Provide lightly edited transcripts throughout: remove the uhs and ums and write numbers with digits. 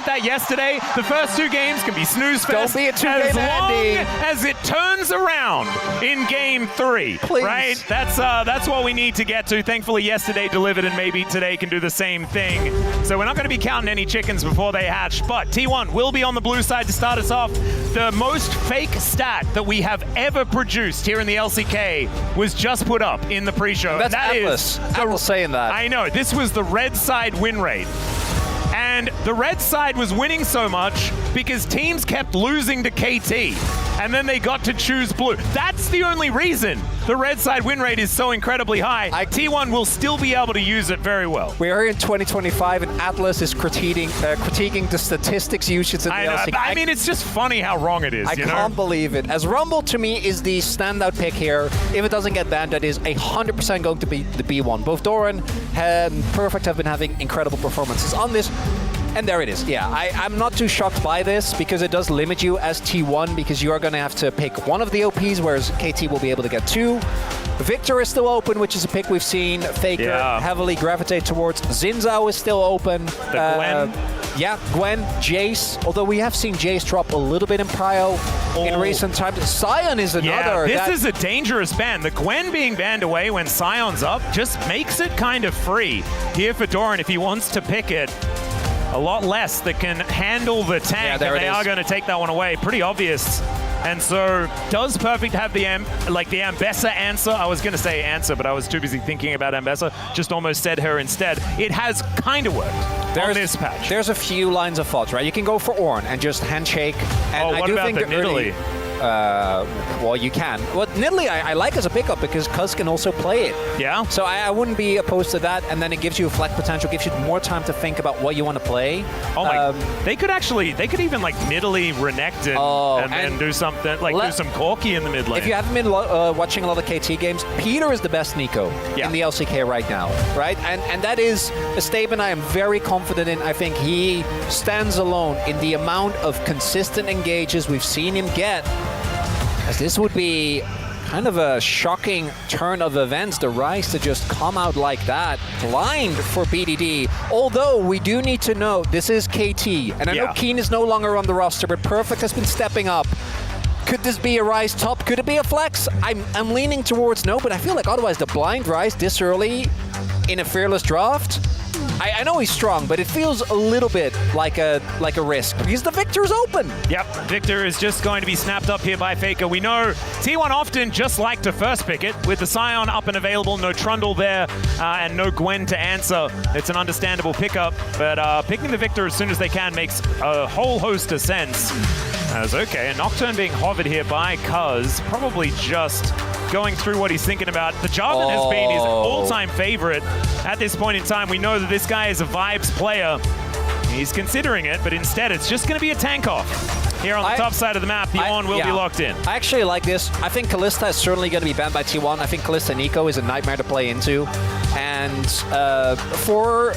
that yesterday. The first 2 games can be snooze fest. Don't be a two-game Andy. As it turns around in game 3. Please. Right? That's what we need to get to. Thankfully, yesterday delivered, and maybe today can do the same thing. So we're not going to be counting any chickens before they hatch, but T1 will be on the blue side to start us off. The most fake stat that we have ever produced here in the LCK was just put up in the pre-show. That's Atlas. Atlas saying that. I know. This was the red side win rate. And the red side was winning so much because teams kept losing to KT. And then they got to choose blue. That's the only reason the red side win rate is so incredibly high. T1 will still be able to use it very well. We are in 2025 and Atlas is critiquing the statistics usage in the LCK. I mean, it's just funny how wrong it is. I can't believe it. As Rumble to me is the standout pick here. If it doesn't get banned, that is 100% going to be the B1. Both Doran and Perfect have been having incredible performances on this. And there it is. Yeah, I'm not too shocked by this because it does limit you as T1 because you are going to have to pick one of the OPs, whereas KT will be able to get 2. Victor is still open, which is a pick we've seen Faker heavily gravitate towards. Zinzao is still open. Gwen. Yeah, Gwen, Jace. Although we have seen Jace drop a little bit in prio in recent times. Sion is another. Yeah, this is a dangerous ban. The Gwen being banned away when Sion's up just makes it kind of free here for Doran if he wants to pick it. A lot less that can handle the tank, and they are going to take that one away. Pretty obvious. And so, does Perfect have the Ambessa answer? I was going to say answer, but I was too busy thinking about Ambessa. Just almost said her instead. It has kind of worked on this patch. There's a few lines of thought, right? You can go for Ornn and just handshake. And what about the Nidalee? Well, you can. Well, Nidalee I like as a pickup because Cuz can also play it. Yeah. So I wouldn't be opposed to that, and then it gives you a flex potential, gives you more time to think about what you want to play. Oh my! They could even like Nidalee Renekton and then do something like do some Corki in the mid lane. If you haven't been watching a lot of KT games, Peter is the best Nico in the LCK right now, right? And that is a statement I am very confident in. I think he stands alone in the amount of consistent engages we've seen him get. As this would be kind of a shocking turn of events, the Rise to just come out like that, blind for BDD. Although we do need to know, this is KT, and I know Keen is no longer on the roster, but Perfect has been stepping up. Could this be a Rise top? Could it be a flex? I'm leaning towards no, but I feel like otherwise the blind Rise this early in a fearless draft, I know he's strong, but it feels a little bit like a risk because the Victor's open. Yep, Victor is just going to be snapped up here by Faker. We know T1 often just like to first pick it with the Sion up and available, no Trundle there, and no Gwen to answer. It's an understandable pickup, but picking the Victor as soon as they can makes a whole host of sense. As okay, a Nocturne being hovered here by Cuz, probably just going through what he's thinking about. The Jarvan has been his all-time favorite at this point in time. We know that this guy is a vibes player. He's considering it, but instead it's just going to be a tank off. Here on the top side of the map, the Oner will be locked in. I actually like this. I think Kalista is certainly going to be banned by T1. I think Kalista Nico is a nightmare to play into. And for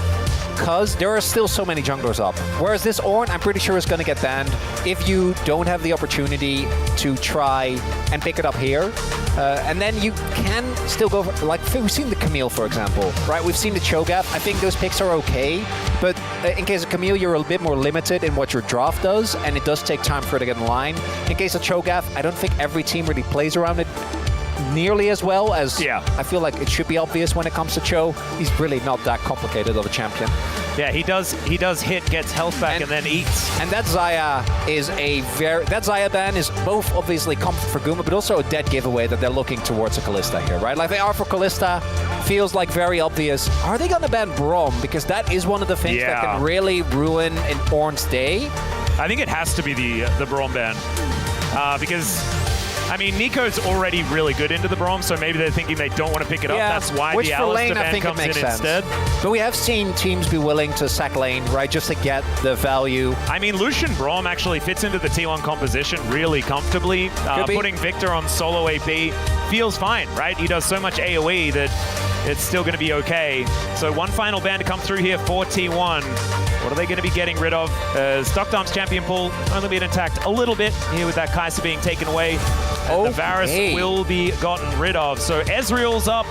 Cuz, there are still so many junglers up. Whereas this Ornn, I'm pretty sure is going to get banned if you don't have the opportunity to try and pick it up here. And then you can still go for, like, we've seen the Camille, for example, right? We've seen the Cho'Gath. I think those picks are okay, but in case of Camille, you're a bit more limited in what your draft does, and it does take time for it to get in line. In case of Cho'Gath, I don't think every team really plays around it nearly as well as I feel like it should be obvious when it comes to Cho. He's really not that complicated of a champion. Yeah, he does hit, gets health back, and then eats. And that Xayah is that Xayah ban is both obviously comfort for Guma, but also a dead giveaway that they're looking towards a Kalista here, right? Like they are for Kalista, feels like very obvious. Are they gonna ban Braum? Because that is one of the things that can really ruin an Ornn's day. I think it has to be the Braum ban, because I mean, Nico's already really good into the Braum, so maybe they're thinking they don't want to pick it up. That's why the Alistar ban comes in instead. But we have seen teams be willing to sack lane, right, just to get the value. I mean, Lucian Braum actually fits into the T1 composition really comfortably. Putting Victor on solo AP feels fine, right? He does so much AoE that it's still going to be okay. So one final ban to come through here for T1. What are they going to be getting rid of? Stockdown's champion pool only being attacked a little bit here with that Kai'Sa being taken away. And the Varus will be gotten rid of. So Ezreal's up.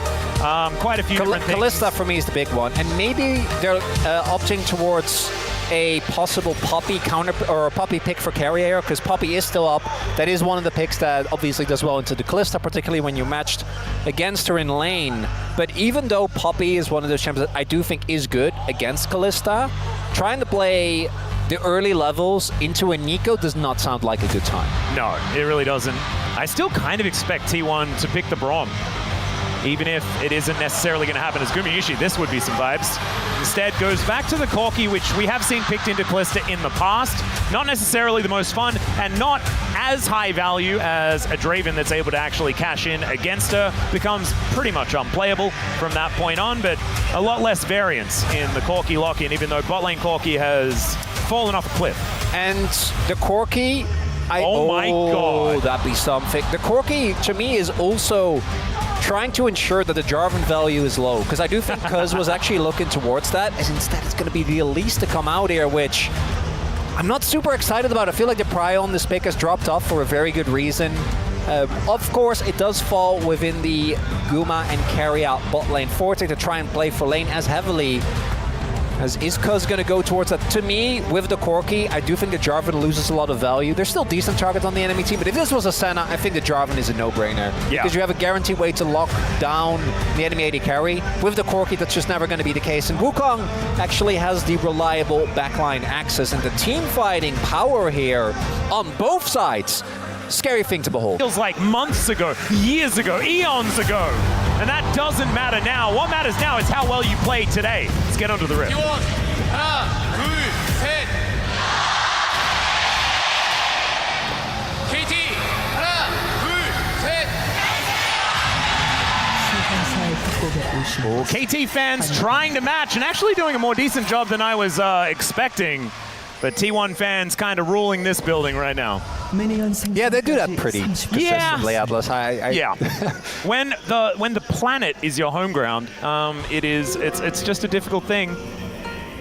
Quite a few different things. Kalista for me is the big one. And maybe they're opting towards a possible Poppy counter or a Poppy pick for Keria, because Poppy is still up. That is one of the picks that obviously does well into the Kalista, particularly when you're matched against her in lane. But even though Poppy is one of those champions that I do think is good against Kalista, trying to play the early levels into a Nico does not sound like a good time. No, it really doesn't. I still kind of expect T1 to pick the Braum. Even if it isn't necessarily going to happen as Gumayusi, this would be some vibes. Instead, goes back to the Corki, which we have seen picked into Kalista in the past. Not necessarily the most fun, and not as high value as a Draven that's able to actually cash in against her. Becomes pretty much unplayable from that point on, but a lot less variance in the Corki lock-in, even though bot lane Corki has fallen off a cliff. And the Corki... Oh my god. That'd be something. The Corki, to me, is also trying to ensure that the Jarvan value is low, because I do think Cuz was actually looking towards that, and instead it's going to be the Elise to come out here, which I'm not super excited about. I feel like the prio on this pick has dropped off for a very good reason. Of course, it does fall within the Guma and Keria bot lane forte to try and play for lane as heavily. Is Cuz going to go towards that? To me, with the Corki, I do think the Jarvan loses a lot of value. There's still decent targets on the enemy team, but if this was a Senna, I think the Jarvan is a no-brainer. Yeah. Because you have a guaranteed way to lock down the enemy AD carry. With the Corki, that's just never going to be the case. And Wukong actually has the reliable backline access, and the team fighting power here on both sides. Scary thing to behold. Feels like months ago, years ago, eons ago. And that doesn't matter now. What matters now is how well you played today. Let's get onto the riff. KT fans trying to match and actually doing a more decent job than I was expecting. But T1 fans kind of ruling this building right now. Yeah, they do that pretty consistently, Atlas. Yeah. When the planet is your home ground, it's just a difficult thing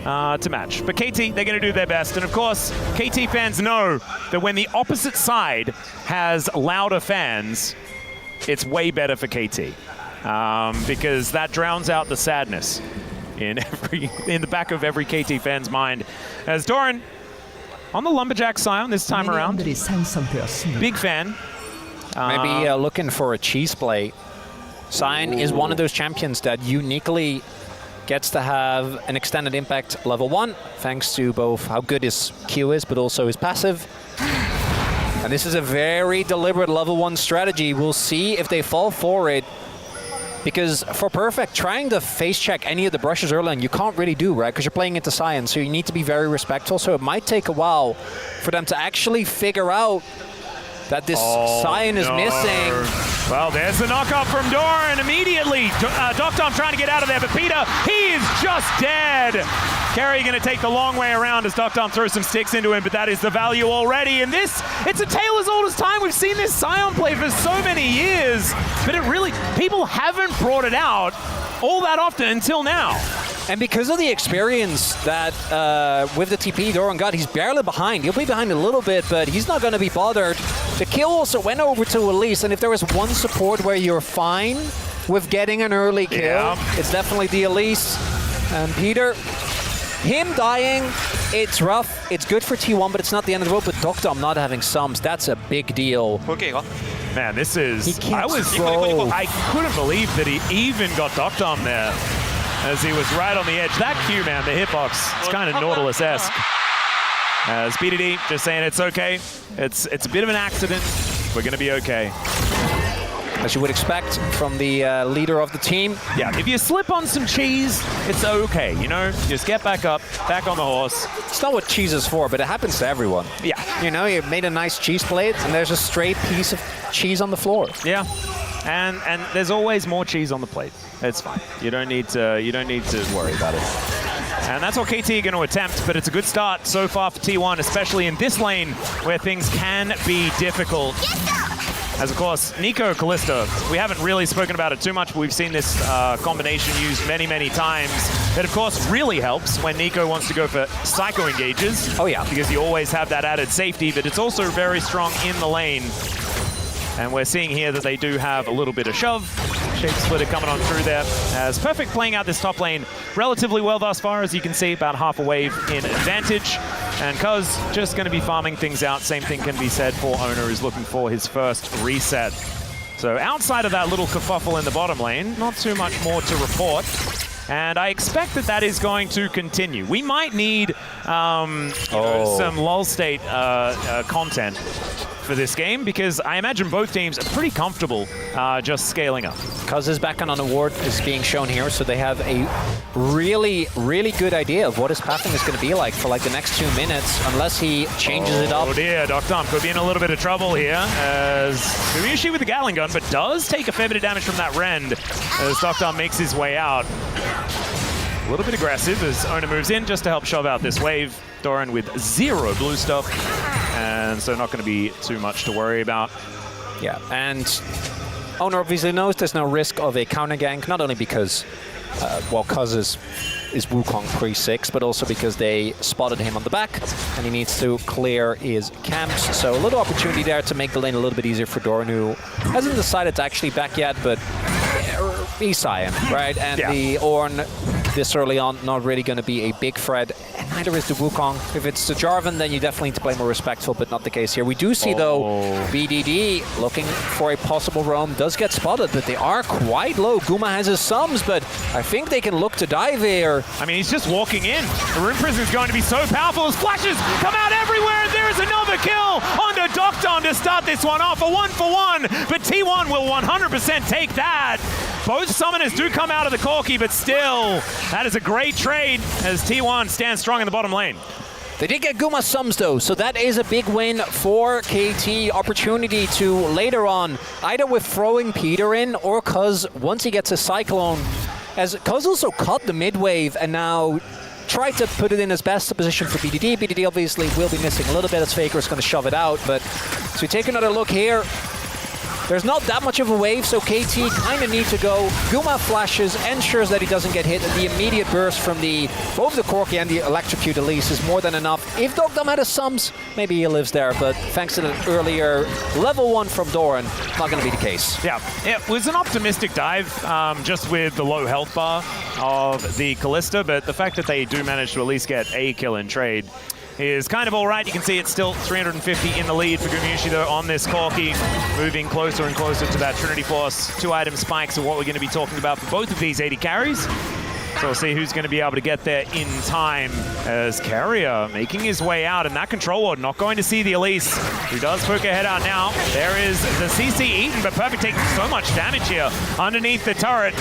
to match. But KT, they're going to do their best. And of course, KT fans know that when the opposite side has louder fans, it's way better for KT. Because that drowns out the sadness in the back of every KT fan's mind. As Doran on the Lumberjack Scion this time around. Big fan. Maybe looking for a cheese play. Scion is one of those champions that uniquely gets to have an extended impact level 1, thanks to both how good his Q is, but also his passive. And this is a very deliberate level 1 strategy. We'll see if they fall for it. Because for Perfect, trying to face check any of the brushes early on, you can't really do, right? Because you're playing into Scion, so you need to be very respectful. So it might take a while for them to actually figure out that this Scion is missing. Well, there's the knockoff from Doran immediately. Doctom trying to get out of there, but Peter, he is just dead. Keria going to take the long way around as Doctom throws some sticks into him, but that is the value already. And this, it's a tale as old as time. We've seen this Scion play for so many years, but it really, people haven't brought it out all that often until now. And because of the experience that with the TP Doran got, he's barely behind. He'll be behind a little bit, but he's not going to be bothered. The kill also went over to Elise, and if there was one support where you're fine with getting an early kill, it's definitely the Elise. And Peter, him dying, it's rough. It's good for T1, but it's not the end of the road. But Doctom not having sums, that's a big deal. Man, this is... I couldn't believe that he even got Doctom there, as he was right on the edge. That Q, man, the hitbox, it's kind of Nautilus-esque. As BDD just saying it's okay. It's a bit of an accident. We're going to be okay. As you would expect from the leader of the team. Yeah, if you slip on some cheese, it's okay, you know? Just get back up, back on the horse. It's not what cheese is for, but it happens to everyone. Yeah. You know, you made a nice cheese plate, and there's a straight piece of cheese on the floor. Yeah, and there's always more cheese on the plate. It's fine. You don't need to worry about it. And that's what KT are going to attempt, but it's a good start so far for T1, especially in this lane where things can be difficult. As of course, Nico Kalista, we haven't really spoken about it too much, but we've seen this combination used many, many times. That of course really helps when Nico wants to go for psycho engages. Oh yeah. Because you always have that added safety, but it's also very strong in the lane. And we're seeing here that they do have a little bit of shove. Shape Splitter coming on through there. As Perfect playing out this top lane relatively well thus far, as you can see, about half a wave in advantage. And Cuz just going to be farming things out. Same thing can be said for Oner, who's looking for his first reset. So outside of that little kerfuffle in the bottom lane, not too much more to report. And I expect that that is going to continue. We might need some lull state content for this game, because I imagine both teams are pretty comfortable just scaling up. Cuz' background on the ward is being shown here, so they have a really, really good idea of what his pathing is going to be like for like the next 2 minutes, unless he changes it up. Oh dear, Dr. could be in a little bit of trouble here, as Gumayusi with the Gatling gun, but does take a fair bit of damage from that Rend as Dr. makes his way out. A little bit aggressive as Oner moves in just to help shove out this wave. Doran with 0 blue stuff, and so not going to be too much to worry about. Yeah, and Oner obviously knows there's no risk of a counter gank, not only because, well, Cuz is Wukong pre-6, but also because they spotted him on the back, and he needs to clear his camps. So a little opportunity there to make the lane a little bit easier for Doran, who hasn't decided to actually back yet, but he's Sion, right? And the Ornn this early on, not really going to be a big threat, and neither is the Wukong. If it's the Jarvan, then you definitely need to play more respectful, but not the case here. We do see, though, BDD looking for a possible roam, does get spotted, but they are quite low. Guma has his sums, but I think they can look to dive here. I mean, he's just walking in. The Rune Prison is going to be so powerful. His flashes come out everywhere, and there's another kill onto Docton to start this one off. A 1-for-1, but T1 will 100% take that. Both summoners do come out of the Corki, but still, that is a great trade as T1 stands strong in the bottom lane. They did get Guma sums, though, so that is a big win for KT. Opportunity to later on, either with throwing Peter in, or Cuz, once he gets a Cyclone, as Cuz also caught the mid wave and now tried to put it in his best position for BDD. BDD obviously will be missing a little bit as Faker is going to shove it out, but so we take another look here. There's not that much of a wave, so KT kind of need to go. Guma flashes, ensures that he doesn't get hit, and the immediate burst from both the Corki and the Electrocute Elise is more than enough. If Dogdom had his sums, maybe he lives there, but thanks to the earlier level 1 from Doran, not going to be the case. Yeah, it was an optimistic dive, just with the low health bar of the Kalista, but the fact that they do manage to at least get a kill in trade is kind of all right. You can see it's still 350 in the lead for Gumayusi, though, on this Corki, moving closer and closer to that Trinity Force. 2-item spikes are what we're going to be talking about for both of these 80 carries. So we'll see who's going to be able to get there in time, as Keria making his way out, and that Control Ward not going to see the Elise, who does poke her head out now. There is the CC eaten, but Perfect taking so much damage here underneath the turret.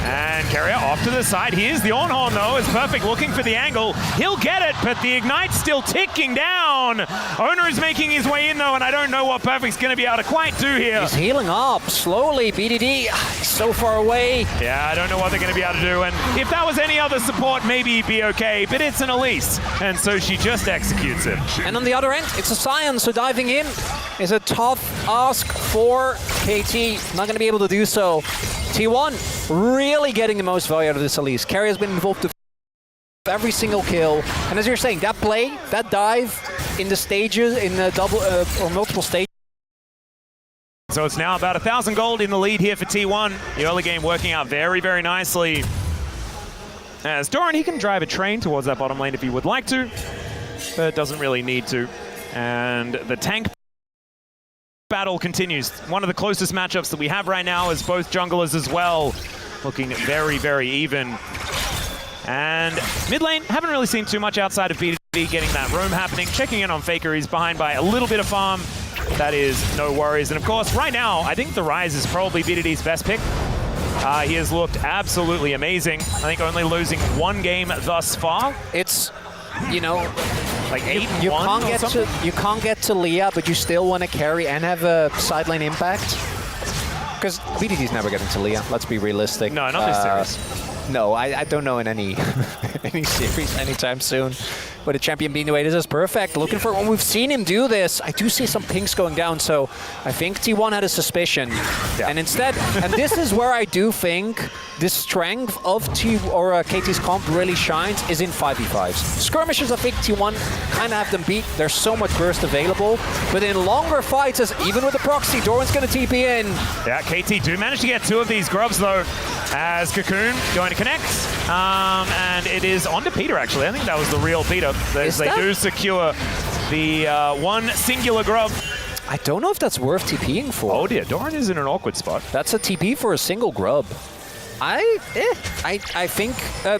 And Keria off to the side. Here's the Ornhorn, though, is Perfect looking for the angle. He'll get it, but the Ignite's still ticking down. Oner is making his way in, though, and I don't know what Perfect's going to be able to quite do here. He's healing up slowly. BDD, he's so far away. Yeah, I don't know what they're going to be able to do, and if that was any other support, maybe he'd be okay, but it's an Elise, and so she just executes it. And on the other end, it's a Sion, so diving in is a tough ask for KT. Not going to be able to do so. T1 really getting the most value out of this Elise. Keria's been involved with every single kill. And as you're saying, that play, that dive in the stages, in the double or multiple stages. So it's now about 1,000 gold in the lead here for T1. The early game working out very, very nicely. As Doran, he can drive a train towards that bottom lane if he would like to, but doesn't really need to. And the tank battle continues. One of the closest matchups that we have right now is both junglers as well, looking very, very even. And mid lane, haven't really seen too much outside of BDD getting that roam happening. Checking in on Faker, he's behind by a little bit of farm. That is no worries. And of course, right now, I think the Rise is probably BDD's best pick. He has looked absolutely amazing. I think only losing 1 game thus far. It's, you know, like 8-1 you can't get to Leah, but you still want to carry and have a side lane impact. Because BDD's never getting to Leah. Let's be realistic. No, not this series. No, I don't know in any any series anytime soon. with a champion being the way it is perfect. Looking for when we've seen him do this, I do see some pinks going down, so I think T1 had a suspicion. Yeah. And instead, and this is where I do think the strength of KT's comp really shines is in 5v5s. Skirmishes, I think T1 kind of have them beat. There's so much burst available, but in longer fights, as even with the proxy, Doran's going to TP in. Yeah, KT do manage to get 2 of these grubs though, as Cocoon going to connect. And it is on to Peter, actually. I think that was the real Peter. They do secure the one singular grub. I don't know if that's worth TPing for. Oh dear, Doran is in an awkward spot. That's a TP for a single grub. I think,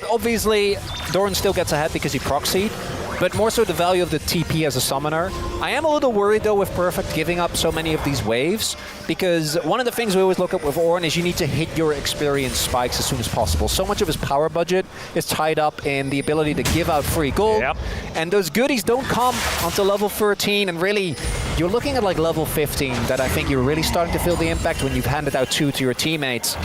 obviously, Doran still gets ahead because he proxied, but more so the value of the TP as a summoner. I am a little worried, though, with Perfect giving up so many of these waves, because one of the things we always look at with Oren is you need to hit your experience spikes as soon as possible. So much of his power budget is tied up in the ability to give out free gold, and those goodies don't come until level 13, and really, you're looking at like level 15 that I think you're really starting to feel the impact when you've handed out 2 to your teammates.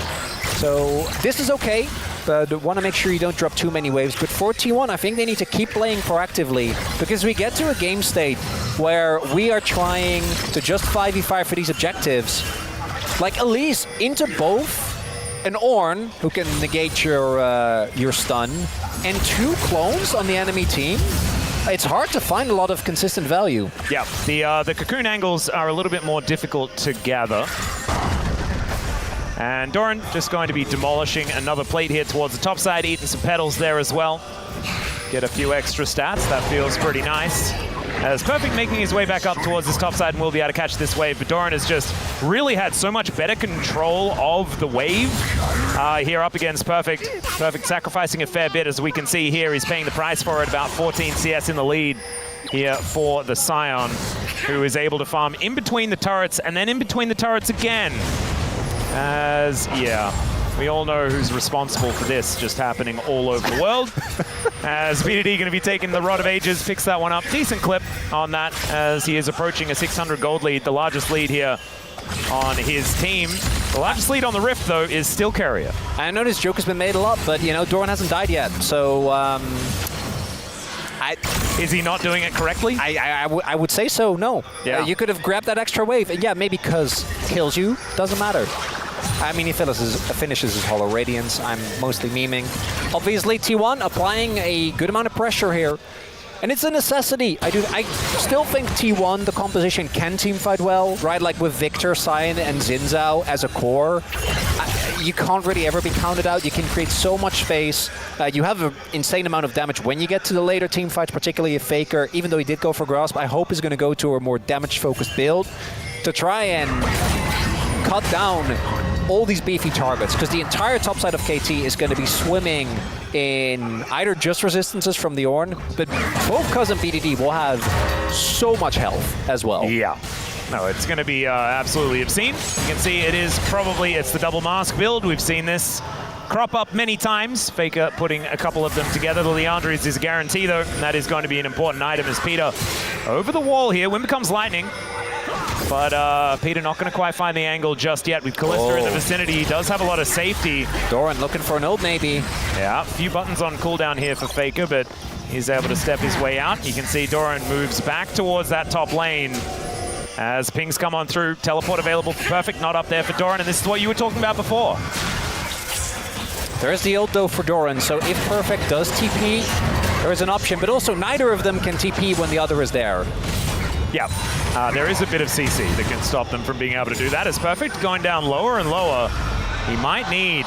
So this is okay, but want to make sure you don't drop too many waves. But for T1, I think they need to keep playing proactively, because we get to a game state where we are trying to just 5v5 for these objectives. Like Elise into both an Ornn, who can negate your stun, and 2 clones on the enemy team. It's hard to find a lot of consistent value. Yeah, the Cocoon angles are a little bit more difficult to gather. And Doran just going to be demolishing another plate here towards the top side, eating some petals there as well. Get a few extra stats, that feels pretty nice. As Perfect making his way back up towards this top side and will be able to catch this wave, but Doran has just really had so much better control of the wave here up against Perfect. Perfect sacrificing a fair bit, as we can see here. He's paying the price for it, about 14 CS in the lead here for the Scion, who is able to farm in between the turrets and then in between the turrets again. As, yeah, we all know who's responsible for this just happening all over the world. As BDD going to be taking the Rod of Ages, picks that one up. Decent clip on that as he is approaching a 600 gold lead, the largest lead here on his team. The largest lead on the Rift, though, is still Keria. I noticed joke has been made a lot, but, you know, Doran hasn't died yet, so... Is he not doing it correctly? I would say so, no. Yeah. You could have grabbed that extra wave, and yeah, maybe because kills you, doesn't matter. I mean, he finishes his Hollow Radiance. I'm mostly memeing. Obviously, T1 applying a good amount of pressure here. And it's a necessity. I still think T1, the composition, can teamfight well, right? Like with Victor, Cyan, and Xin Zhao as a core. You can't really ever be counted out. You can create so much space. You have an insane amount of damage when you get to the later team fights, particularly a Faker. Even though he did go for Grasp, I hope he's going to go to a more damage-focused build to try and cut down all these beefy targets, because the entire top side of KT is going to be swimming in either just resistances from the Ornn, but both Cuz and BDD will have so much health as well. Yeah. No, it's going to be absolutely obscene. You can see it's the double mask build. We've seen this crop up many times. Faker putting a couple of them together. The Leandris is a guarantee, though, and that is going to be an important item as Peter over the wall here. Wind becomes lightning. But Peter not going to quite find the angle just yet. With Callista in the vicinity, he does have a lot of safety. Doran looking for an ult, maybe. Yeah, a few buttons on cooldown here for Faker, but he's able to step his way out. You can see Doran moves back towards that top lane as pings come on through. Teleport available for Perfect, not up there for Doran, and this is what you were talking about before. There's the ult, though, for Doran, so if Perfect does TP, there is an option, but also neither of them can TP when the other is there. Yeah, there is a bit of CC that can stop them from being able to do that. As Perfect going down lower and lower. He might need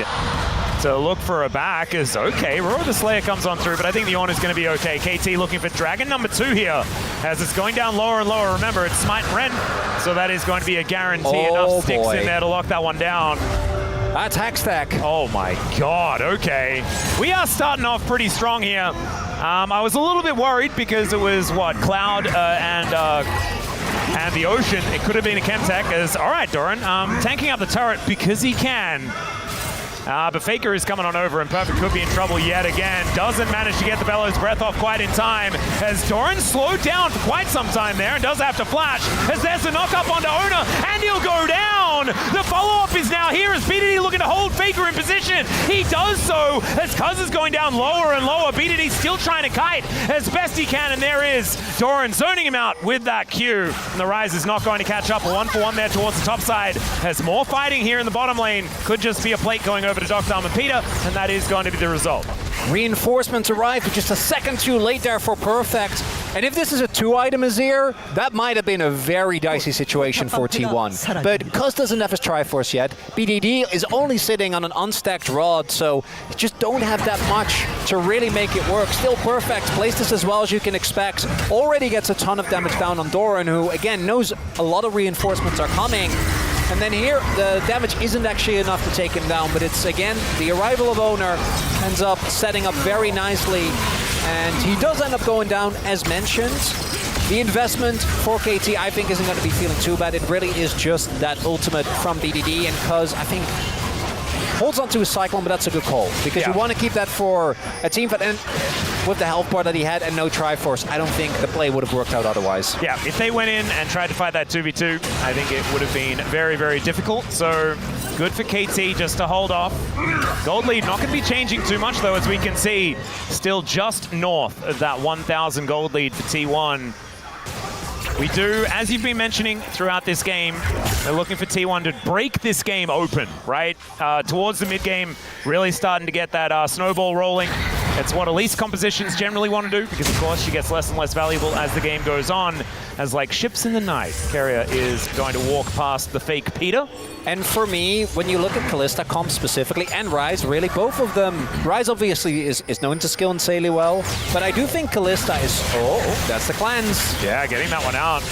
to look for a back as, okay, Roar the Slayer comes on through, but I think the Oner is going to be okay. KT looking for Dragon number 2 here as it's going down lower and lower. Remember, it's Smite and Rend, so that is going to be a guarantee. Enough sticks in there to lock that one down. That's hack stack. Oh my god, okay. We are starting off pretty strong here. I was a little bit worried because it was, what, Cloud and the Ocean. It could have been a Chemtech as, all right, Doran, tanking up the turret because he can. But Faker is coming on over and Perfect could be in trouble yet again. Doesn't manage to get the Bellows Breath off quite in time as Doran slowed down for quite some time there and does have to flash as there's a knock up onto Oner and he'll go down. down. The follow-up is now here as BDD looking to hold Faker in position. He does so as Cuz is going down lower and lower. BDD still trying to kite as best he can, and there is Doran zoning him out with that Q. And the Rise is not going to catch up. A 1-for-1 there towards the top side. Has more fighting here in the bottom lane. Could just be a plate going over to Dr. and Peter, and that is going to be the result. Reinforcements arrive, but just a second too late there for Perfect. And if this is a 2-item Azir, that might have been a very dicey situation for T1. But Cuz doesn't have his Triforce yet. BDD is only sitting on an unstacked Rod, so you just don't have that much to really make it work. Still Perfect plays this as well as you can expect. Already gets a ton of damage down on Doran, who again knows a lot of reinforcements are coming. And then here, the damage isn't actually enough to take him down, but it's, again, the arrival of Oner ends up setting up very nicely, and he does end up going down, as mentioned. The investment for KT, I think, isn't going to be feeling too bad. It really is just that ultimate from BDD, and Cuz, I think, holds on to his Cyclone, but that's a good call, because you want to keep that for a team fight. And with the health bar that he had and no Triforce, I don't think the play would have worked out otherwise. Yeah, if they went in and tried to fight that 2v2, I think it would have been very, very difficult. So good for KT just to hold off. Gold lead not going to be changing too much, though, as we can see. Still just north of that 1,000 gold lead for T1. We do, as you've been mentioning throughout this game, they're looking for T1 to break this game open, right? Towards the mid-game, really starting to get that snowball rolling. It's what Elise compositions generally want to do, because of course she gets less and less valuable as the game goes on. As like ships in the night, Keria is going to walk past the fake Peter. And for me, when you look at Kalista comp specifically, and Ryze, really, both of them, Ryze obviously is known to skill insanely well, but I do think Kalista is, oh, that's the cleanse. Yeah, getting that one out.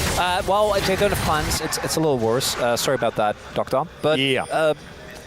Well, they don't have cleanse, it's a little worse. Sorry about that, Doctor. But yeah.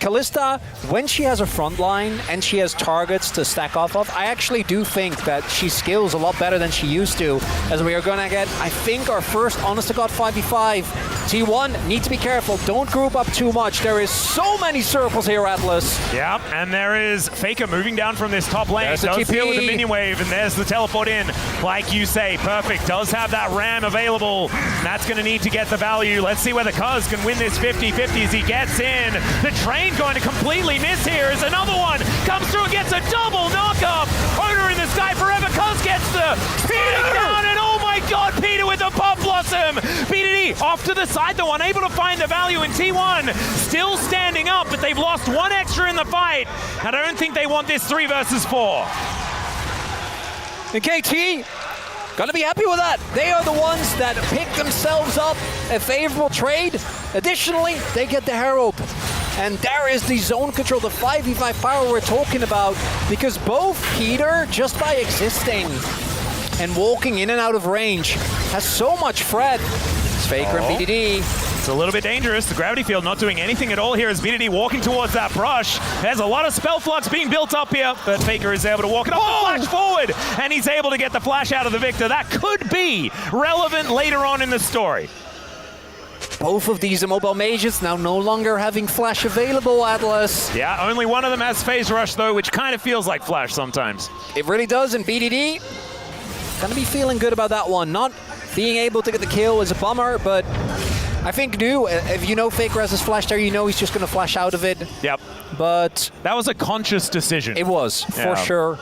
Kalista, when she has a front line and she has targets to stack off of, I actually do think that she skills a lot better than she used to, as we are going to get, I think, our first honest-to-God 5v5. T1, need to be careful. Don't group up too much. There is so many circles here, Atlas. Yeah, and there is Faker moving down from this top lane. There's the does TP. deal with the minion wave, and there's the teleport in. Like you say, Perfect does have that ram available. And that's going to need to get the value. Let's see whether Cuz can win this 50-50 as he gets in. The train going to completely miss here as another one comes through and gets a double knock-up. Oner in the sky forever. Cuz gets the Peter down, and oh my god, Peter with the pop blossom. BDD off to the side, though, unable to find the value in T1. Still standing up, but they've lost one extra in the fight. I don't think they want this 3 versus 4. And KT, gonna be happy with that. They are the ones that pick themselves up a favorable trade. Additionally, they get the Herald. And there is the zone control, the 5v5 power we're talking about, because both Peter, just by existing and walking in and out of range, has so much Fred. It's Faker and BDD. It's a little bit dangerous. The gravity field not doing anything at all here as BDD walking towards that brush. There's a lot of spell flux being built up here, but Faker is able to walk it off the flash forward, and he's able to get the flash out of the Victor. That could be relevant later on in the story. Both of these immobile mages now no longer having flash available, Atlas. Yeah, only one of them has phase rush though, which kind of feels like flash sometimes. It really does, and BDD gonna be feeling good about that one. Not being able to get the kill is a bummer, but I think if you know Faker has his flash there, you know he's just gonna flash out of it. Yep. But that was a conscious decision. It was, for sure.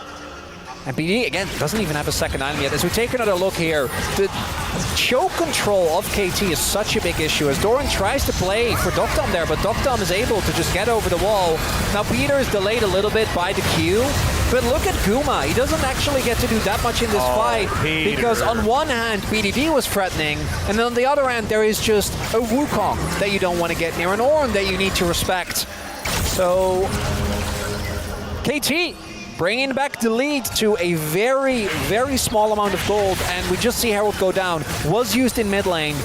And BD, again, doesn't even have a second item yet. As we take another look here, the choke control of KT is such a big issue. As Doran tries to play for Dokdom there, but Dokdom is able to just get over the wall. Now Peter is delayed a little bit by the Q, but look at Guma. He doesn't actually get to do that much in this fight, Peter. Because on one hand, BDD was threatening, and then on the other hand, there is just a Wukong that you don't want to get near, an Ornn that you need to respect. So, KT bringing back the lead to a very, very small amount of gold, and we just see Herald go down. Was used in mid lane.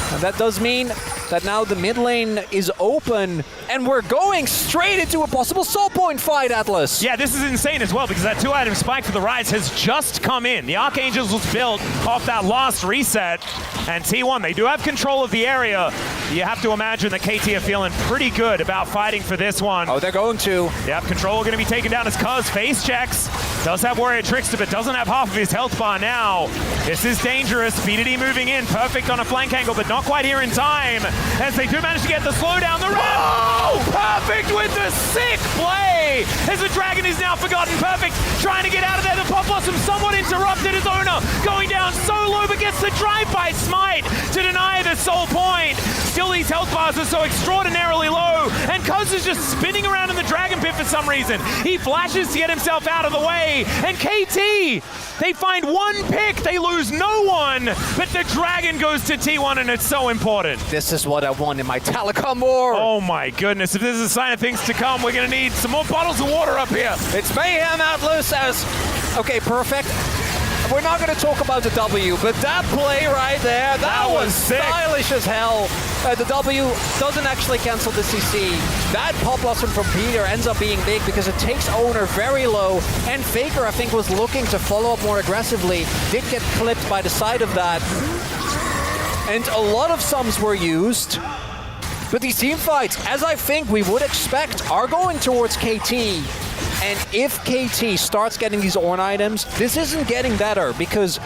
And that does mean that now the mid lane is open, and we're going straight into a possible soul point fight, Atlas. Yeah, this is insane as well, because that 2-item spike for the Rise has just come in. The Archangels was built off that last reset, and T1, they do have control of the area. You have to imagine that KT are feeling pretty good about fighting for this one. Oh, they're going to. Yep, control going to be taken down as Cuz face checks. Does have Warrior Trickster, but doesn't have half of his health bar now. This is dangerous. BDD moving in. Perfect on a flank angle, but not quite here in time. As they do manage to get the slow down the ramp. Oh! Perfect with the sick play. As the Dragon is now forgotten. Perfect trying to get out of there. The Pop Blossom somewhat interrupted as Oner going down so low, but gets the drive-by smite to deny the soul point. Still, these health bars are so extraordinarily low, and Cuz is just spinning around in the Dragon Pit for some reason. He flashes to get himself out of the way, and KT, they find one pick, they lose no one, but the Dragon goes to T1, and it's so important. This is what I want in my Telecom war. Oh my goodness, if this is a sign of things to come, we're gonna need some more bottles of water up here. It's Mayhem out loose as, okay, perfect. We're not going to talk about the W, but that play right there, that was sick. Stylish as hell. The W doesn't actually cancel the CC. That Pop Blossom from Peter ends up being big because it takes Oner very low, and Faker, I think, was looking to follow up more aggressively, did get clipped by the side of that. And a lot of sums were used, but these team fights, as I think we would expect, are going towards KT. And if KT starts getting these Ornn items, this isn't getting better, because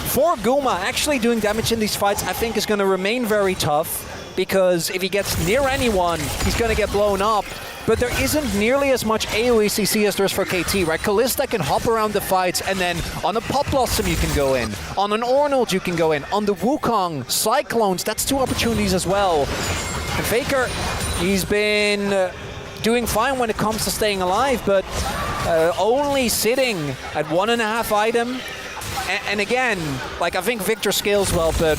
for Guma, actually doing damage in these fights, I think is going to remain very tough, because if he gets near anyone, he's going to get blown up. But there isn't nearly as much AoE CC as there is for KT, right? Kalista can hop around the fights, and then on a Pop Blossom you can go in. On an Ornald you can go in. On the Wukong, Cyclones, that's 2 opportunities as well. And Faker, he's been doing fine when it comes to staying alive, but only sitting at 1.5 item. And again, like, I think Victor scales well, but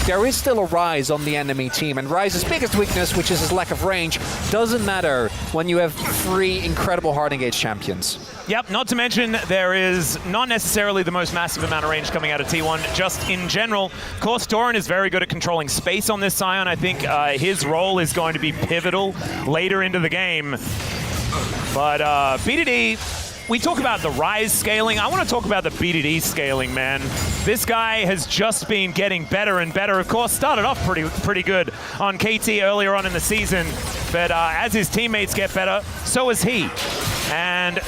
there is still a Ryze on the enemy team, and Ryze's biggest weakness, which is his lack of range, doesn't matter when you have 3 incredible hard engaged champions. Yep, not to mention there is not necessarily the most massive amount of range coming out of T1, just in general. Of course, Doran is very good at controlling space on this Scion. I think his role is going to be pivotal later into the game. But BDD, we talk about the Ryze scaling. I want to talk about the BDD scaling, man. This guy has just been getting better and better. Of course, started off pretty good on KT earlier on in the season, but as his teammates get better, so is he. And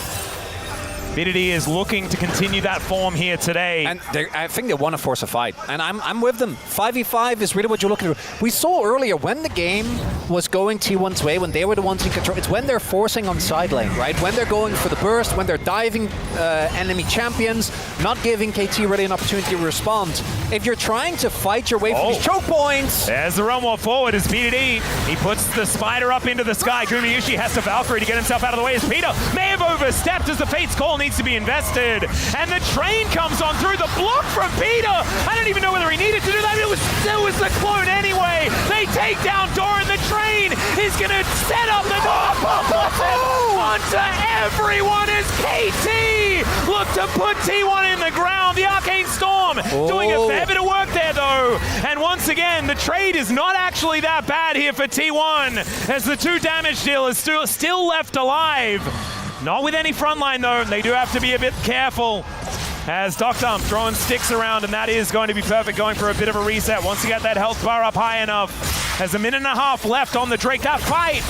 BDD is looking to continue that form here today. And I think they want to force a fight, and I'm with them. 5v5 is really what you're looking for. We saw earlier when the game was going T1's way, when they were the ones in control, it's when they're forcing on side lane, right? When they're going for the burst, when they're diving enemy champions, not giving KT really an opportunity to respond. If you're trying to fight your way for these choke points. There's the run wall forward as BDD. He puts the spider up into the sky. Gumayusi has to Valkyrie to get himself out of the way as Peter may have overstepped as the Fate's Call needs to be invested. And the train comes on through the block from Peter. I don't even know whether he needed to do that. It was the clone anyway. They take down Doran. The train is going to set up the onto everyone as KT look to put T1 in the ground. The Arcane Storm doing a fair bit of work there though. And once again, the trade is not actually that bad here for T1 as the 2 damage dealers still left alive. Not with any frontline though, they do have to be a bit careful as Doctor throwing sticks around, and that is going to be perfect, going for a bit of a reset. Once you get that health bar up high enough, has a 1.5 minutes left on the Drake. That fight,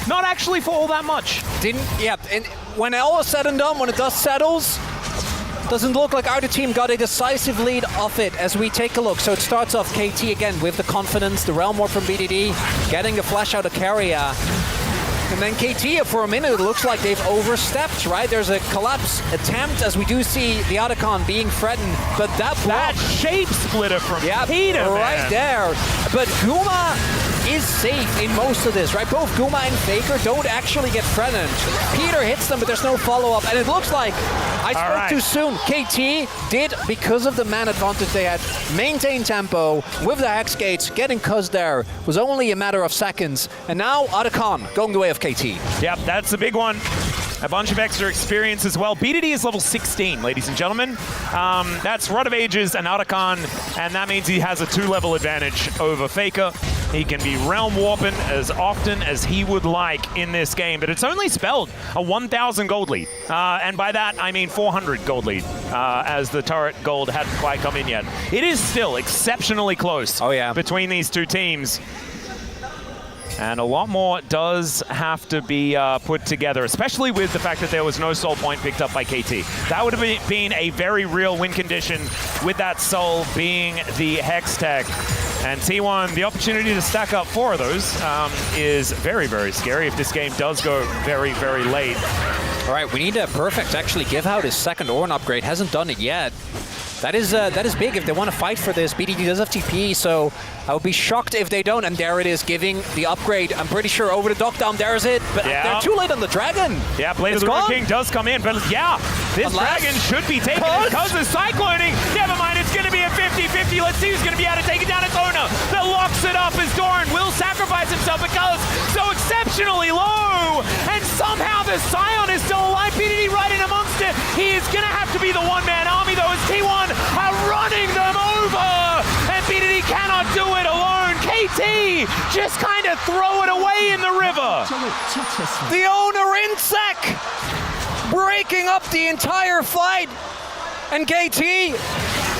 not actually for all that much. And when all is said and done, when the dust settles, doesn't look like either team got a decisive lead off it as we take a look. So it starts off KT again with the confidence, the Realm Warp from BDD, getting the flash out of Keria. And then KT, for a minute, it looks like they've overstepped, right? There's a collapse attempt as we do see the Otacon being threatened, but that block... That shape splitter from Peter, right man. there. But Guma is safe in most of this, right? Both Guma and Faker don't actually get threatened. Peter hits them, but there's no follow-up, and it looks like I spoke too soon. KT did, because of the man advantage they had, maintain tempo with the Hex Gates, getting Cuz there was only a matter of seconds, and now Otacon going the way of KT. Yep, that's a big one. A bunch of extra experience as well. BDD is level 16, ladies and gentlemen. That's Rod of Ages and Otacon, and that means he has a 2-level advantage over Faker. He can be realm warping as often as he would like in this game, but it's only spelled a 1,000 gold lead. And by that, I mean 400 gold lead, as the turret gold hadn't quite come in yet. It is still exceptionally close between these two teams. And a lot more does have to be put together, especially with the fact that there was no soul point picked up by KT. That would have been a very real win condition with that soul being the Hex Tech. And T1, the opportunity to stack up 4 of those is very, very scary if this game does go very, very late. All right, we need a Perfect to actually give out his second Ornn upgrade. Hasn't done it yet. That is big if they want to fight for this. BDD does have TP, so I would be shocked if they don't. And there it is, giving the upgrade. I'm pretty sure over the knockdown, there's it. But they're too late on the Dragon. Yeah, Blade of the Ruined King does come in. But yeah, this Dragon should be taken. Because of Cycloning. Never mind, it's going to be a 50-50. Let's see who's going to be able to take it down. It's Oner that locks it up as Doran will sacrifice himself because so exceptionally low. And somehow the Scion is still alive. BDD right in amongst it. He is going to have to be the one-man army, though, as T1 are running them over, and BDD cannot do it alone. KT just kind of throw it away in the river. The Oner insect breaking up the entire fight, and KT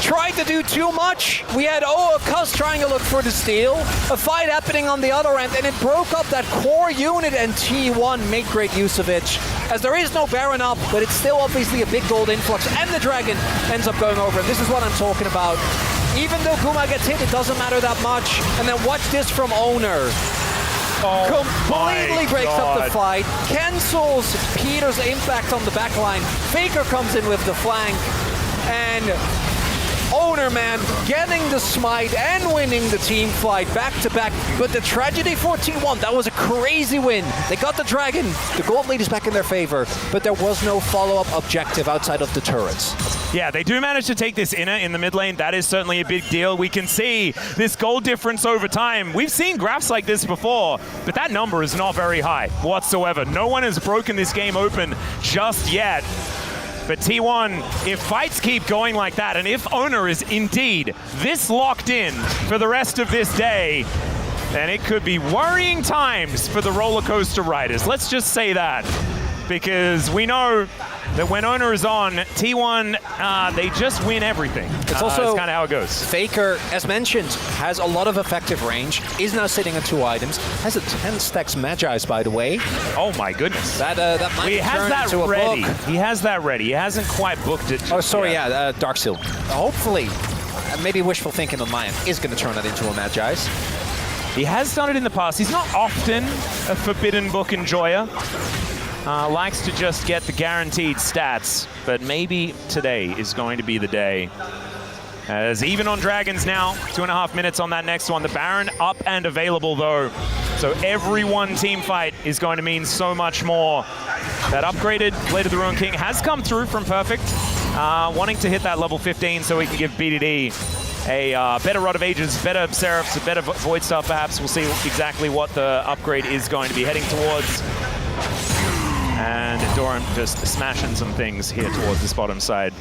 tried to do too much. We had Cuz trying to look for the steal, a fight happening on the other end, and it broke up that core unit, and T1 made great use of it. As there is no Baron up, but it's still obviously a big gold influx, and the Dragon ends up going over. And this is what I'm talking about. Even though Guma gets hit, it doesn't matter that much. And then watch this from Oner. Completely breaks up the fight, cancels Peter's impact on the backline. Faker comes in with the flank, and Oner, man, getting the smite and winning the team fight back-to-back. But the tragedy for T1, that was a crazy win. They got the Dragon, the gold lead is back in their favor, but there was no follow-up objective outside of the turrets. Yeah, they do manage to take this inner in the mid lane. That is certainly a big deal. We can see this gold difference over time. We've seen graphs like this before, but that number is not very high whatsoever. No one has broken this game open just yet. But T1, if fights keep going like that, and if Oner is indeed this locked in for the rest of this day, then it could be worrying times for the roller coaster riders. Let's just say that. Because we know that when Oner is on, T1, they just win everything. It's also that's kind of how it goes. Faker, as mentioned, has a lot of effective range, is now sitting at 2 items, has a 10 stacks Magi's, by the way. Oh my goodness. That might he has turn that into ready. a book. He has that ready. He hasn't quite booked it. Oh, sorry, yeah, Dark Seal. Hopefully, maybe wishful thinking on my end, is going to turn that into a Magi's. He has done it in the past. He's not often a Forbidden Book enjoyer. Likes to just get the guaranteed stats, but maybe today is going to be the day. As even on Dragons now, 2.5 minutes on that next one. The Baron up and available though, so every one team fight is going to mean so much more. That upgraded Blade of the Ruined King has come through from Perfect, wanting to hit that level 15 so he can give BDD a better Rod of Ages, better Seraphs, a better Void Staff perhaps. We'll see exactly what the upgrade is going to be heading towards. And Doran just smashing some things here towards this bottom side,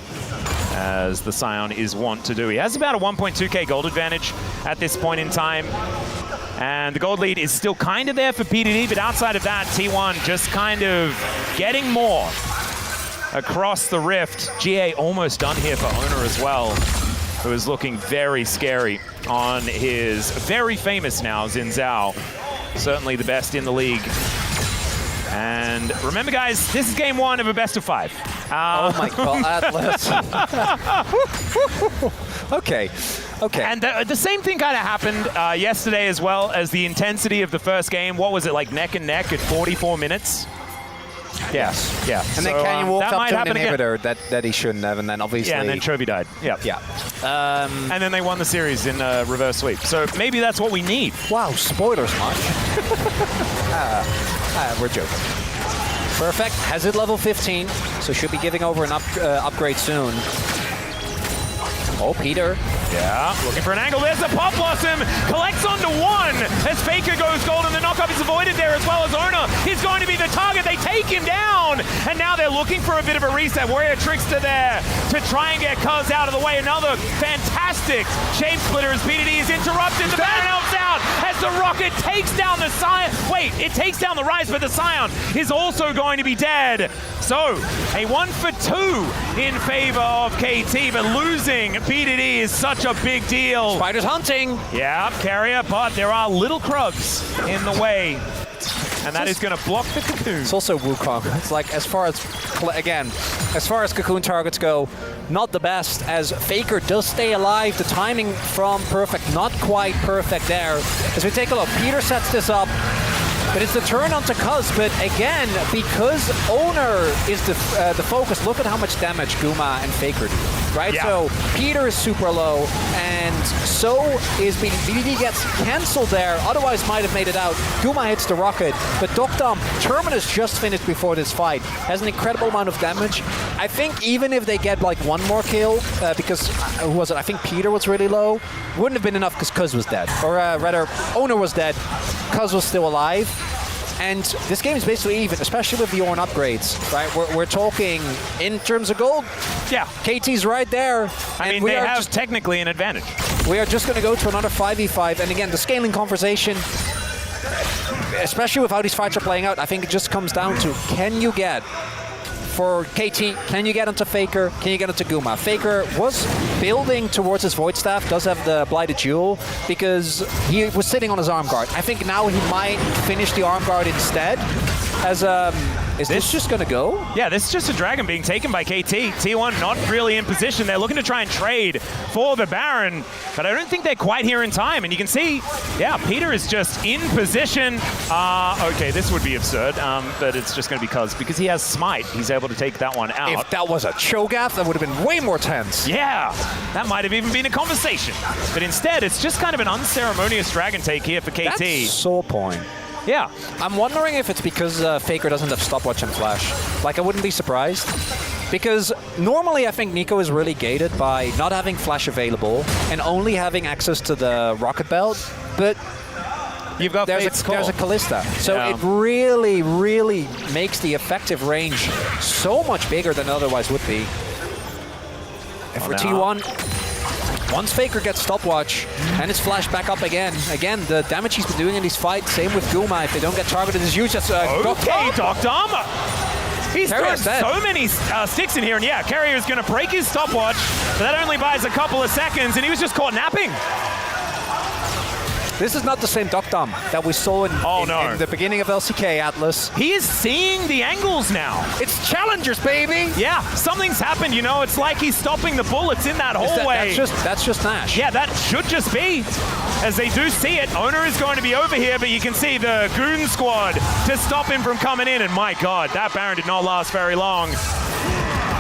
as the Scion is wont to do. He has about a 1.2k gold advantage at this point in time. And the gold lead is still kind of there for PDD, but outside of that, T1 just kind of getting more across the rift. GA almost done here for Oner as well, who is looking very scary on his very famous now Xin Zhao. Certainly the best in the league. And remember, guys, this is game 1 of a best of 5. Oh my God, Atlas. Okay. And the same thing kind of happened yesterday as well, as the intensity of the first game. What was it, like neck and neck at 44 minutes? Yes. Yeah. And then Canyon walked up to an inhibitor that he shouldn't have, and then obviously... Yeah, and then Chovy died. Yeah. And then they won the series in reverse sweep. So maybe that's what we need. Wow, spoilers much. We're joking. Perfect, has it level 15, so should be giving over an upgrade soon. Oh, Peter. Yeah, looking for an angle. There's a Pop Blossom. Collects onto 1 as Faker goes gold, and the knockup is avoided there as well, as Oner is going to be the target. They take him down, and now they're looking for a bit of a reset. Warrior Trickster there to try and get Cuz out of the way. Another fantastic shape splitter as BDD is interrupted. The Baron helps out as The rocket takes down the Scion. Wait, it takes down the Rise, but the Scion is also going to be dead. So, a 1 for 2 in favor of KT, but losing BDD is such a big deal. Spider's hunting. Yeah, Keria, but there are little Krugs in the way. And that is going to block the Cocoon. It's also Wukong. It's like, as far as Cocoon targets go, not the best, as Faker does stay alive. The timing from perfect, not quite perfect there. As we take a look, Peter sets this up, but it's the turn onto Cuz. But again, because Oner is the focus, look at how much damage Guma and Faker do, right? Yeah. So Peter is super low, and so is BDD. BDD gets cancelled there, otherwise might have made it out. Guma hits the rocket, but Dokdam, Terminus just finished before this fight, has an incredible amount of damage. I think even if they get like one more kill, because, who was it? I think Peter was really low, wouldn't have been enough because Cuz was dead. Or rather, Oner was dead, Cuz was still alive. And this game is basically even, especially with the Ornn upgrades, right? We're talking in terms of gold. Yeah. KT's right there. I mean, they have technically an advantage. We are just going to go to another 5v5. And again, the scaling conversation, especially with how these fights are playing out, I think it just comes down to, can you get, for KT, can you get onto Faker? Can you get onto Guma? Faker was building towards his Void Staff, does have the Blighted Jewel, because he was sitting on his Arm Guard. I think now he might finish the Arm Guard instead. As is this just going to go? Yeah, this is just a Dragon being taken by KT. T1 not really in position. They're looking to try and trade for the Baron, but I don't think they're quite here in time. And you can see, yeah, Peter is just in position. Okay, this would be absurd, but it's just going to be because he has Smite. He's able to take that one out. If that was a Cho'Gath, that would have been way more tense. Yeah, that might have even been a conversation. But instead, it's just kind of an unceremonious Dragon take here for KT. That's Soul Point. Yeah. I'm wondering if it's because Faker doesn't have Stopwatch and Flash. Like, I wouldn't be surprised. Because normally I think Nico is really gated by not having Flash available and only having access to the Rocket Belt. But you've got there's a Callista. So it really, really makes the effective range so much bigger than it otherwise would be. And for T1, once Faker gets Stopwatch and it's flashed back up again, the damage he's been doing in these fights, same with Guma, if they don't get targeted, is huge. That's Dokdam! He's thrown so many sticks in here, and yeah, Keria is going to break his Stopwatch, but that only buys a couple of seconds, and he was just caught napping. This is not the same Dokdam that we saw in the beginning of LCK, Atlas. He is seeing the angles now. It's challengers, baby! Yeah, something's happened, you know. It's like he's stopping the bullets in that hallway. That's just Nash. Yeah, that should just be. As they do see it, Oner is going to be over here, but you can see the Goon Squad to stop him from coming in. And my God, that Baron did not last very long.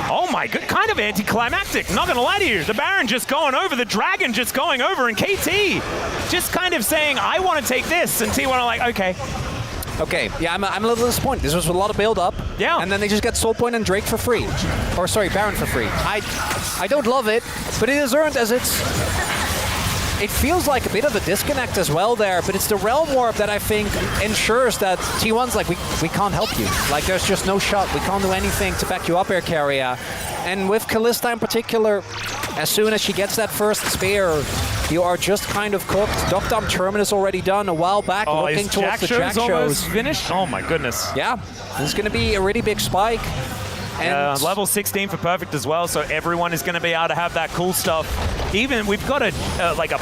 Oh my God, kind of anticlimactic, not gonna lie to you. The Baron just going over, the Dragon just going over, and KT just kind of saying, I want to take this, and T1 are like, okay. Okay, yeah, I'm a little disappointed. This was a lot of build-up, and then they just get Soul Point and Drake for free. Or sorry, Baron for free. I don't love it, but it is earned as it feels like a bit of a disconnect as well there, but it's the Realm Warp that I think ensures that T1's like, we can't help you. Like, there's just no shot. We can't do anything to back you up here, Keria. And with Callista in particular, as soon as she gets that first spear, you are just kind of cooked. Dokdam Terminus already done a while back, looking towards the Jack shows. Finished? Oh my goodness. Yeah, this is going to be a really big spike. And level 16 for Perfect as well, so everyone is going to be able to have that cool stuff. Even we've got a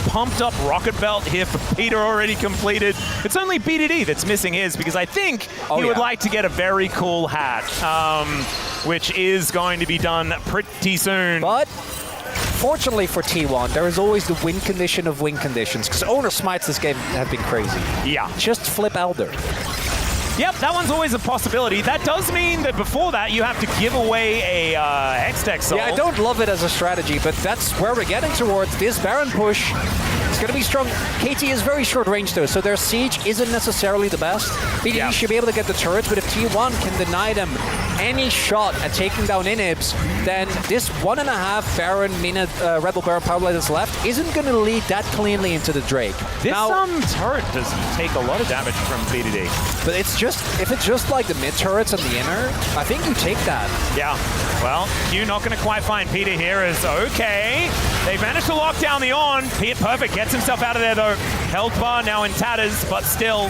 pumped up Rocket Belt here for Peter already completed. It's only BDD that's missing his, because I think he would like to get a very cool hat, which is going to be done pretty soon. But fortunately for T1, there is always the win condition of win conditions, because Oner smites this game have been crazy. Yeah. Just flip Elder. Yep, that one's always a possibility. That does mean that before that, you have to give away a Hextech Soul. Yeah, I don't love it as a strategy, but that's where we're getting towards. This Baron push is going to be strong. KT is very short range though, so their siege isn't necessarily the best. BDD should be able to get the turrets, but if T1 can deny them any shot at taking down Inhibs, then this 1.5 Baron minute Red Bull Baron power play that's left isn't going to lead that cleanly into the Drake. This now, turret does take a lot of damage from BDD. but it's just, if it's just like the mid turrets and the inner, I think you take that. Yeah, well, Q not going to quite find Peter here as okay. They've managed to lock down the on. Pete Perfect gets himself out of there though. Health bar now in tatters, but still.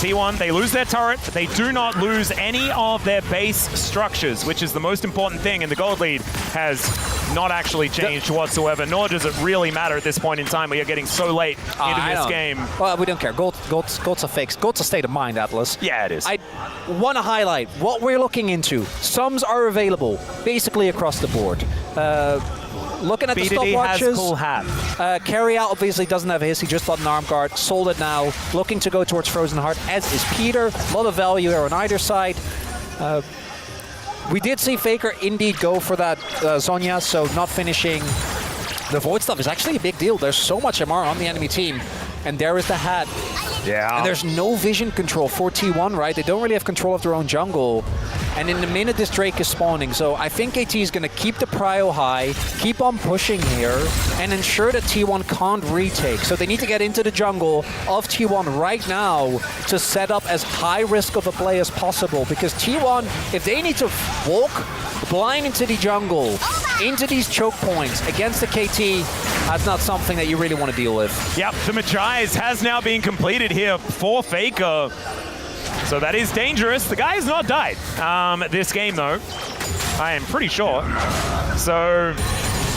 T1, they lose their turret, but they do not lose any of their base structures, which is the most important thing, and the gold lead has not actually changed whatsoever, nor does it really matter at this point in time. We are getting so late into this game. Well, we don't care. Gold's a fix. Gold's a state of mind, Atlas. Yeah, it is. I want to highlight what we're looking into. Sums are available, basically across the board. Looking at the stopwatches, has cool hat. Keria obviously doesn't have his. He just bought an arm guard, sold it now, looking to go towards Frozen Heart, as is Peter. A lot of value there on either side. We did see Faker indeed go for that Zhonya, so not finishing the Void stuff is actually a big deal. There's so much MR on the enemy team, and there is the hat. Yeah. And there's no vision control for T1, right? They don't really have control of their own jungle. And in the minute this Drake is spawning, so I think KT is going to keep the prio high, keep on pushing here, and ensure that T1 can't retake. So they need to get into the jungle of T1 right now to set up as high risk of a play as possible. Because T1, if they need to walk blind into the jungle, into these choke points against the KT, that's not something that you really want to deal with. Yep, the Magi's has now been completed here for Faker. So that is dangerous. The guy has not died this game, though. I am pretty sure. So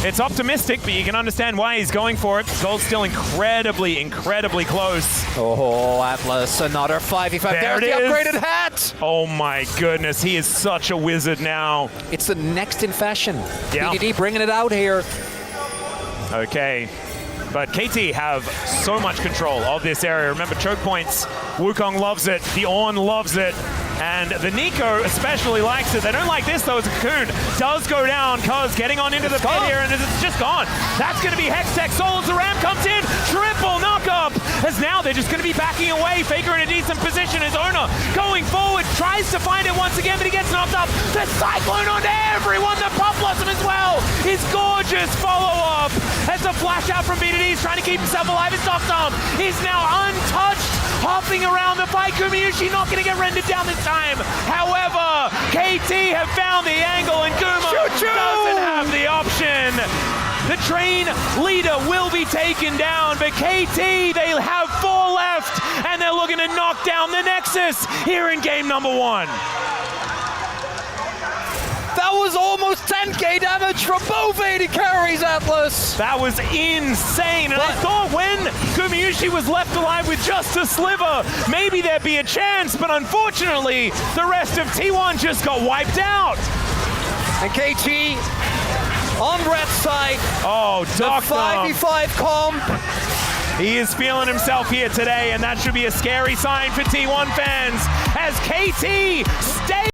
it's optimistic, but you can understand why he's going for it. Gold's still incredibly, incredibly close. Oh, Atlas, another 5v5. There's the upgraded hat! Oh my goodness, he is such a wizard now. It's the next in fashion. Yeah. BDD bringing it out here. Okay. But KT have so much control of this area. Remember, choke points, Wukong loves it, the Ornn loves it, and the Nico especially likes it. They don't like this, though, as a Cocoon does go down. Cuz getting on into the pit here, and it's just gone. That's going to be Hextech. Soul as the Ram comes in. Triple knock-up, as now they're just going to be backing away. Faker in a decent position as Oner going forward, tries to find it once again, but he gets knocked up. The Cyclone on everyone. The Pop Blossom as well. His gorgeous follow-up. As a flash out from BDD, he's trying to keep himself alive. His Doc Dom is now untouched, hopping around the fight. Gumayusi not going to get rendered down this time. However, KT have found the angle, and Guma doesn't have the option. The train leader will be taken down, but KT, they have 4 left, and they're looking to knock down the Nexus here in game number 1. That was almost 10k damage from both AD carries, Atlas. That was insane, and I thought when Gumayusi was left alive with just a sliver, maybe there'd be a chance, but unfortunately, the rest of T1 just got wiped out. And KT on red side. Oh, Doc Dom. 5v5 comp. He is feeling himself here today, and that should be a scary sign for T1 fans as KT stays